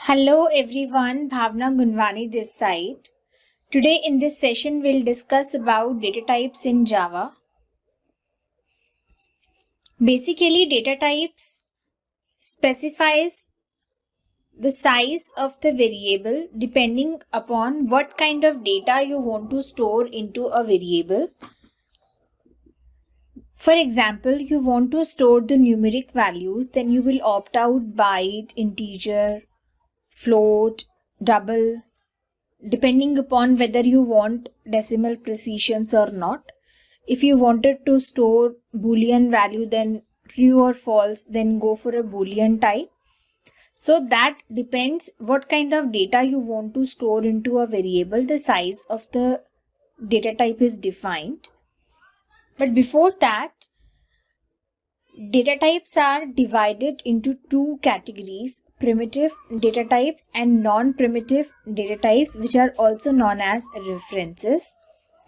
Hello everyone, Bhavna Gunwani this side. Today in this session we'll discuss about data types in Java. Basically, data types specifies the size of the variable depending upon what kind of data you want to store into a variable. For example, you want to store the numeric values, then you will opt out byte, integer, float, double, depending upon whether you want decimal precisions or not. If you wanted to store boolean value, then true or false, then go for a boolean type. So that depends what kind of data you want to store into a variable. The size of the data type is defined. But before that, data types are divided into two categories: primitive data types and non-primitive data types, which are also known as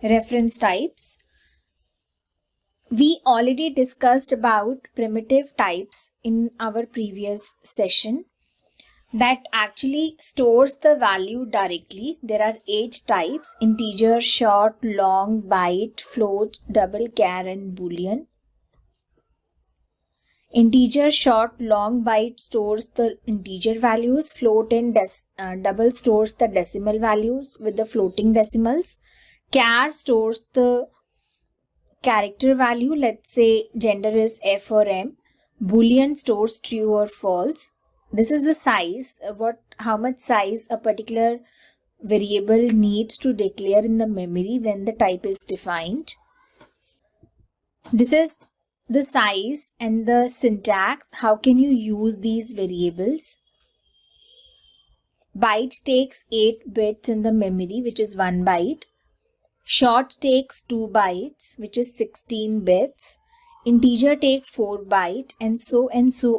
reference types. We already discussed about primitive types in our previous session that actually stores the value directly. There are 8 types: integer, short, long, byte, float, double, char and boolean. Integer, short, long, byte stores the integer values. Float and double stores the decimal values with the floating decimals. Char stores the character value. Let's say gender is F or M. Boolean stores true or false. This is the size, how much size a particular variable needs to declare in the memory when the type is defined. This is the size and the syntax. How can you use these variables? Byte takes 8 bits in the memory, which is 1 byte. Short takes 2 bytes, which is 16 bits. Integer takes 4 bytes, and so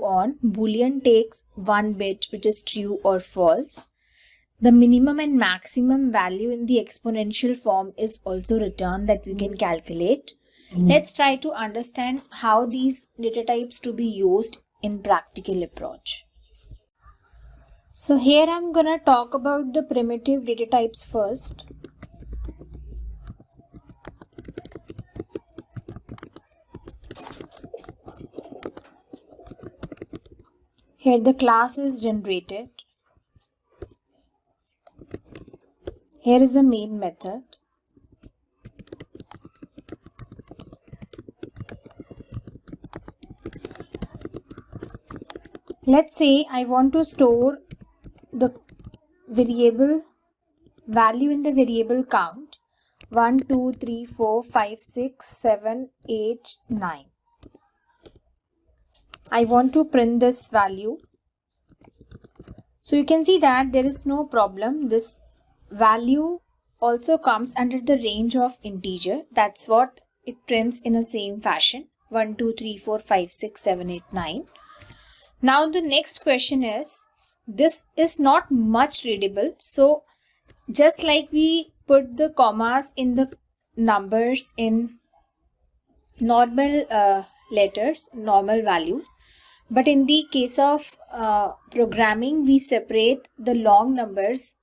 on. Boolean takes 1 bit, which is true or false. The minimum and maximum value in the exponential form is also returned that we can calculate. Let's try to understand how these data types to be used in practical approach. So here I'm gonna talk about the primitive data types first. Here the class is generated. Here is the main method. Let's say I want to store the variable value in the variable count 1, 2, 3, 4, 5, 6, 7, 8, 9. I want to print this value. So you can see that there is no problem. This value also comes under the range of integer. That's what it prints in the same fashion. 1, 2, 3, 4, 5, 6, 7, 8, 9. Now the next question is, this is not much readable. So just like we put the commas in the numbers in normal letters, normal values, but in the case of programming, we separate the long numbers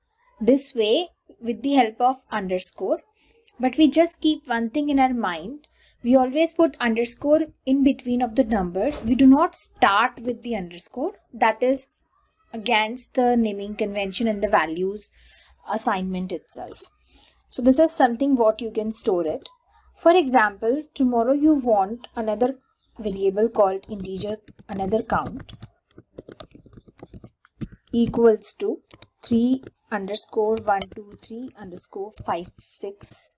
this way with the help of underscore. But we just keep one thing in our mind. We always put underscore in between of the numbers. We do not start with the underscore. That is against the naming convention and the values assignment itself. So this is something what you can store it. For example, tomorrow you want another variable called integer, another count equals to 3 underscore 1 2 3 underscore 5 6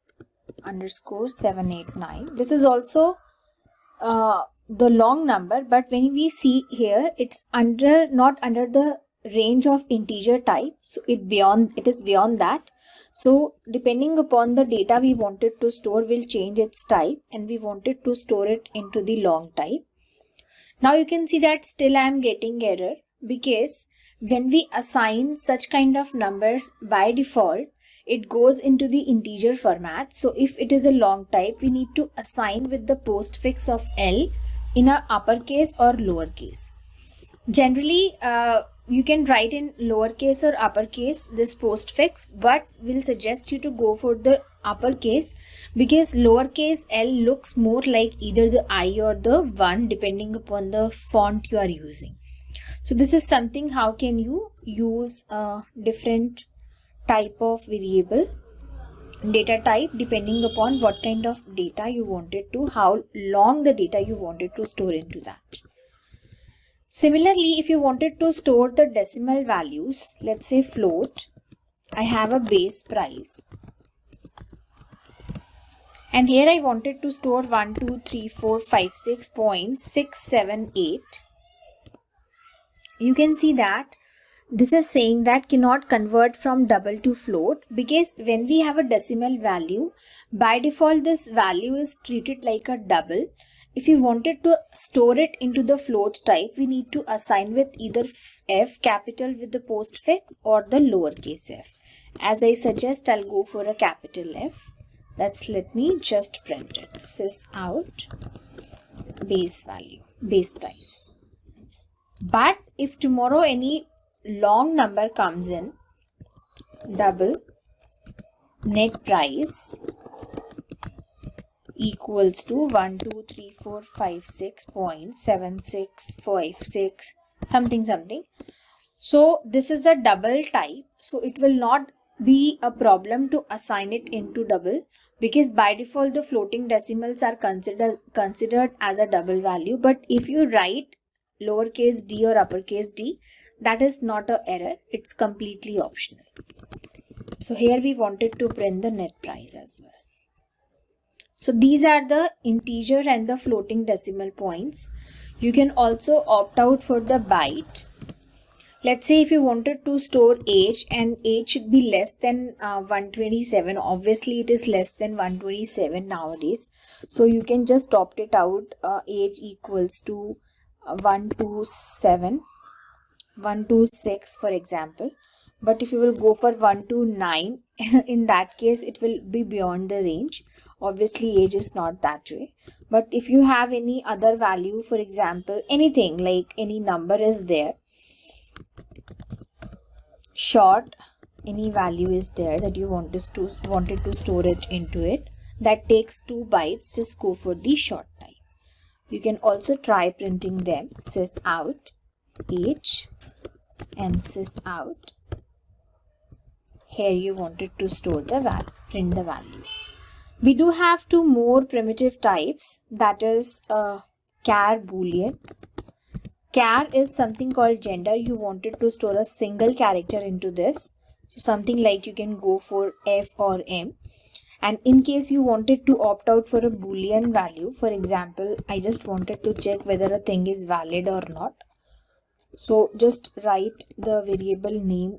underscore 7 8 9. This is also the long number, but when we see here, it's not under the range of integer type, so it is beyond that. So depending upon the data we wanted to store, will change its type, and we wanted to store it into the long type. Now you can see that still I am getting error, because when we assign such kind of numbers by default, it goes into the integer format. So if it is a long type, we need to assign with the postfix of L in a uppercase or lowercase. Generally, you can write in lowercase or uppercase this postfix, but we'll suggest you to go for the uppercase because lowercase l looks more like either the I or the 1 depending upon the font you are using. So this is something how can you use a different type of variable data type depending upon what kind of data you wanted to, how long the data you wanted to store into that. Similarly, if you wanted to store the decimal values, let's say float, I have a base price. And here I wanted to store 1, 2, 3, 4, 5, 6.678. You can see that this is saying that cannot convert from double to float because when we have a decimal value, by default this value is treated like a double. If you wanted to store it into the float type, we need to assign with either F capital with the postfix or the lowercase f. As I suggest, I'll go for a capital F. Let me just print it. Sys out base value, base price. But if tomorrow any long number comes in, double net price equals to 1, 2, 3, 4, 5, 6.7656 something. So this is a double type. So it will not be a problem to assign it into double because by default the floating decimals are considered as a double value. But if you write lowercase d or uppercase d, that is not an error. It's completely optional. So here we wanted to print the net price as well. So these are the integer and the floating decimal points. You can also opt out for the byte. Let's say if you wanted to store age and age should be less than 127. Obviously it is less than 127 nowadays. So you can just opt it out. Age equals to 127, 126 for example. But if you will go for 129, in that case it will be beyond the range. Obviously age is not that way. But if you have any other value, for example, anything like any number is there, short, any value is there that you wanted to store it into it, that takes 2 bytes, just go for the short type. You can also try printing them, sys out age and sys out. Here you wanted to store the value, print the value. We do have 2 more primitive types, that is char boolean. Char is something called gender. You wanted to store a single character into this. So something like you can go for F or M. And in case you wanted to opt out for a boolean value, for example, I just wanted to check whether a thing is valid or not. So just write the variable name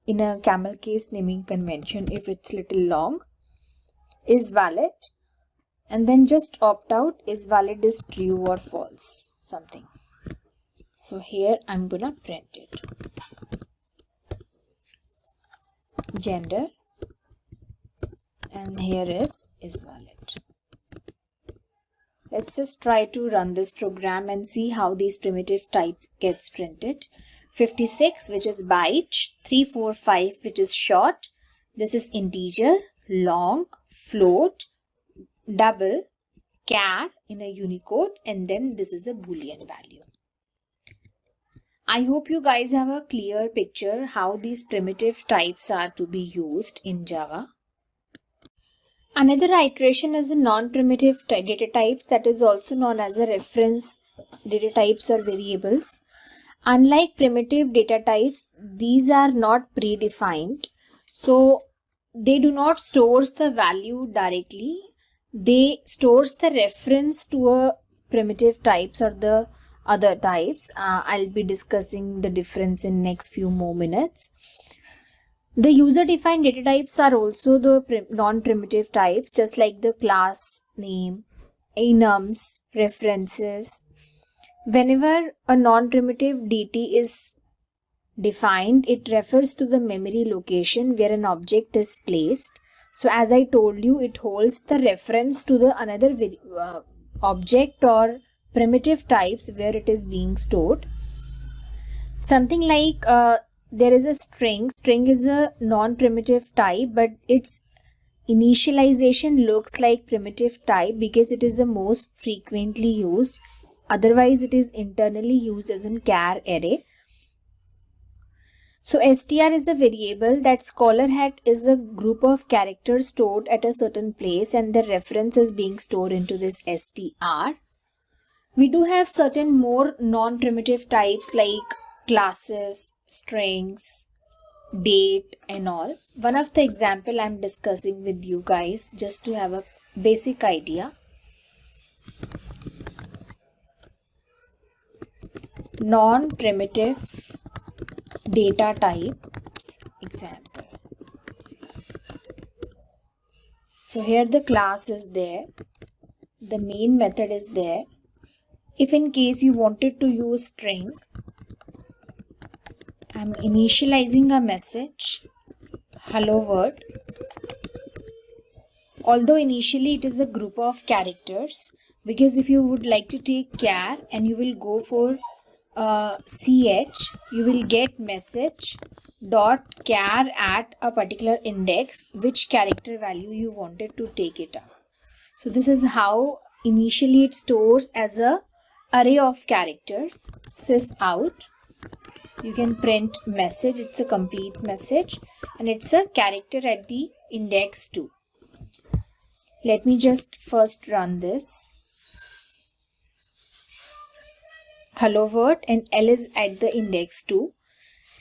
in a camel case naming convention if it's little long, is valid, and then just opt out is valid is true or false, something. So here I'm gonna print it. Gender, and here is valid. Let's just try to run this program and see how these primitive type gets printed. 56, which is byte, 345, which is short, this is integer, long, float, double, char in a Unicode, and then this is a boolean value. I hope you guys have a clear picture how these primitive types are to be used in Java. Another iteration is the non-primitive data types, that is also known as a reference data types or variables. Unlike primitive data types, these are not predefined. So they do not store the value directly. They store the reference to a primitive types or the other types. I'll be discussing the difference in next few more minutes. The user-defined data types are also the non-primitive types, just like the class name, enums, references. Whenever a non-primitive DT is defined, it refers to the memory location where an object is placed. So as I told you, it holds the reference to the another object or primitive types where it is being stored. Something like there is a string. String is a non-primitive type, but its initialization looks like primitive type because it is the most frequently used. Otherwise, it is internally used as in char array. So str is a variable that ScholarHat is a group of characters stored at a certain place, and the reference is being stored into this str. We do have certain more non-primitive types like classes, strings, date and all. One of the example I'm discussing with you guys just to have a basic idea. Non-primitive data types example. So here the class is there, the main method is there. If in case you wanted to use string, I'm initializing a message hello world. Although initially it is a group of characters, because if you would like to take char and you will go for ch, you will get message dot char at a particular index, which character value you wanted to take it up. So this is how initially it stores as a array of characters. Sys out, you can print message, it's a complete message and it's a character at the index 2. Let me just first run this. Hello world and L is at the index 2.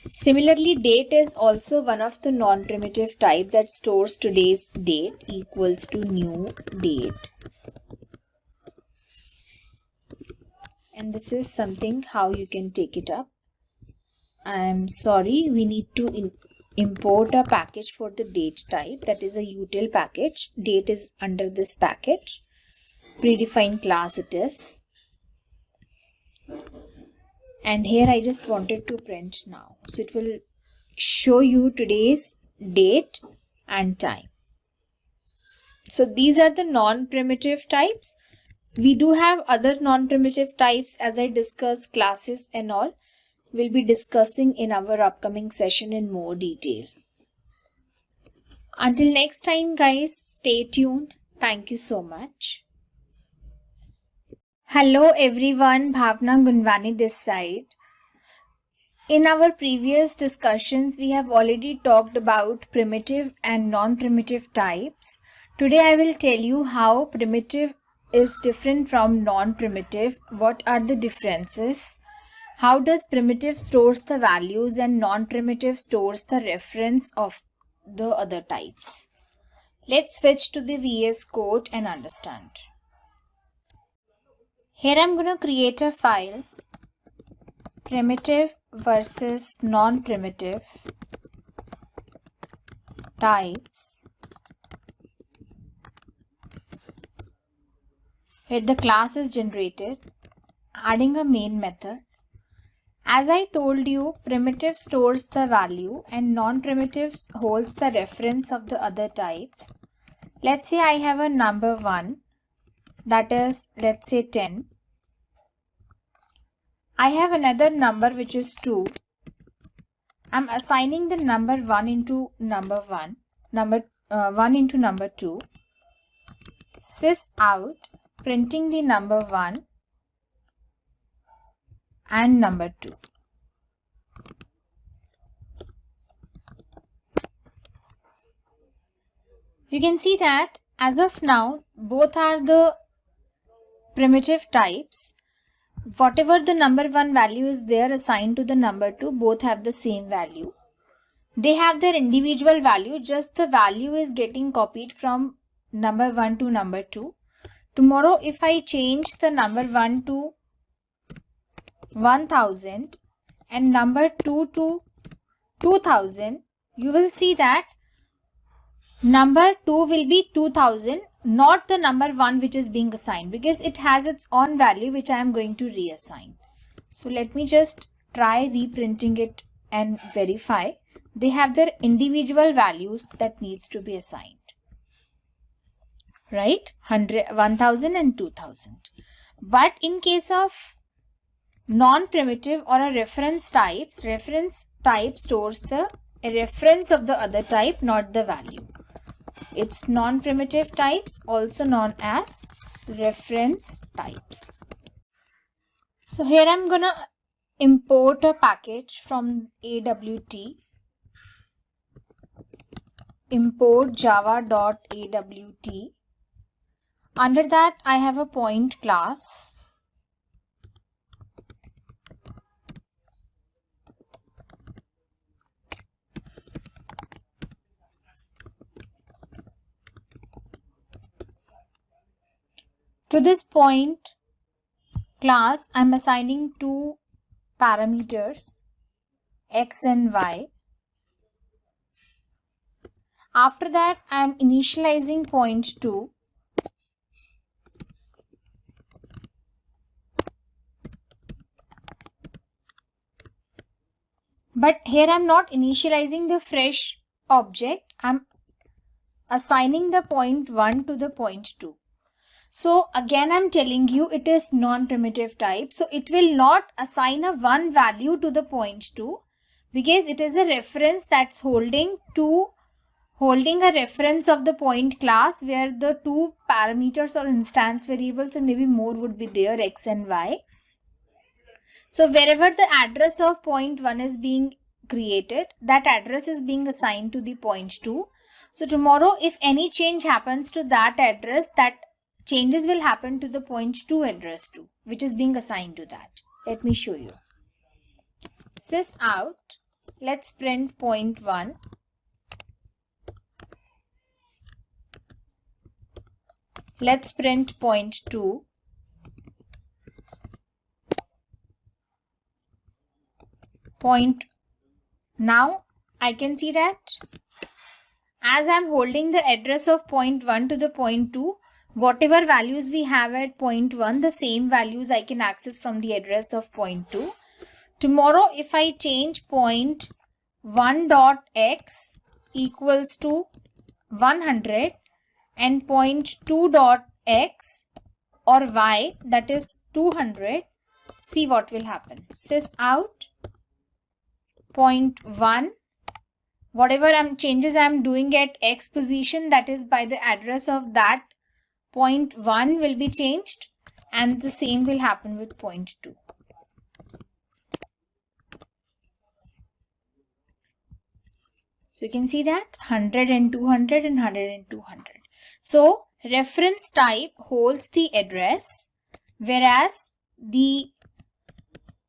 Similarly, date is also one of the non-primitive type that stores today's date equals to new date. And this is something how you can take it up. I'm sorry, we need to import a package for the date type, that is a util package. Date is under this package. Predefined class it is. And here I just wanted to print now. So it will show you today's date and time. So these are the non-primitive types. We do have other non-primitive types as I discuss classes and all. We'll be discussing in our upcoming session in more detail. Until next time guys, stay tuned. Thank you so much. Hello everyone, Bhavna Gunwani this side. In our previous discussions, we have already talked about primitive and non-primitive types. Today I will tell you how primitive is different from non-primitive. What are the differences? How does primitive stores the values and non-primitive stores the reference of the other types? Let's switch to the VS Code and understand. Here I'm going to create a file, primitive versus non-primitive types. Here the class is generated, adding a main method. As I told you, primitive stores the value and non-primitive holds the reference of the other types. Let's say I have a number 1, that is, let's say 10. I have another number which is 2. I'm assigning the number 1 into number 1, 1 into number 2. Sys out, printing the number 1 and number 2. You can see that as of now, both are the primitive types. Whatever the number 1 value is there assigned to the number 2, both have the same value. They have their individual value, just the value is getting copied from number 1 to number 2. Tomorrow, if I change the number 1 to 1000 and number 2 to 2000, you will see that number 2 will be 2000, not the number 1 which is being assigned, because it has its own value which I am going to reassign. So let me just try reprinting it and verify. They have their individual values that needs to be assigned. Right? 1000 and 2000. But in case of Non-primitive or a reference type stores the reference of the other type, not the value. It's non-primitive types, also known as reference types. So here I'm gonna import a package from AWT. Import java.awt. Under that I have a point class. To this point class, I'm assigning two parameters, x and y. After that, I'm initializing point 2. But here I'm not initializing the fresh object. I'm assigning the point 1 to the point 2. So again, I'm telling you it is non-primitive type. So it will not assign a one value to the point 2 because it is a reference that's holding a reference of the point class where the two parameters or instance variables, and maybe more would be there, x and y. So wherever the address of point 1 is being created, that address is being assigned to the point 2. So tomorrow if any change happens to that address, that changes will happen to the point 2 address too, which is being assigned to that. Let me show you. Sys out, let's print point 1. Let's print point 2. Now I can see that as I'm holding the address of point 1 to the point 2, whatever values we have at point 1, the same values I can access from the address of point 2. Tomorrow if I change point 1.x equals to 100 and point 2.x or y, that is 200, see what will happen. Sys out point 1, whatever changes I'm doing at x position, that is by the address of that point 1 will be changed, and the same will happen with point 2. So you can see that 100 and 200 and 100 and 200. So reference type holds the address, whereas the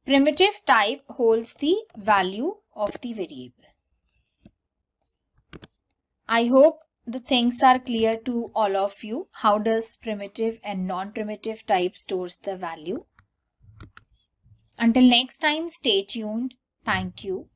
primitive type holds the value of the variable. I hope the things are clear to all of you. How does primitive and non-primitive type stores the value? Until next time, stay tuned. Thank you.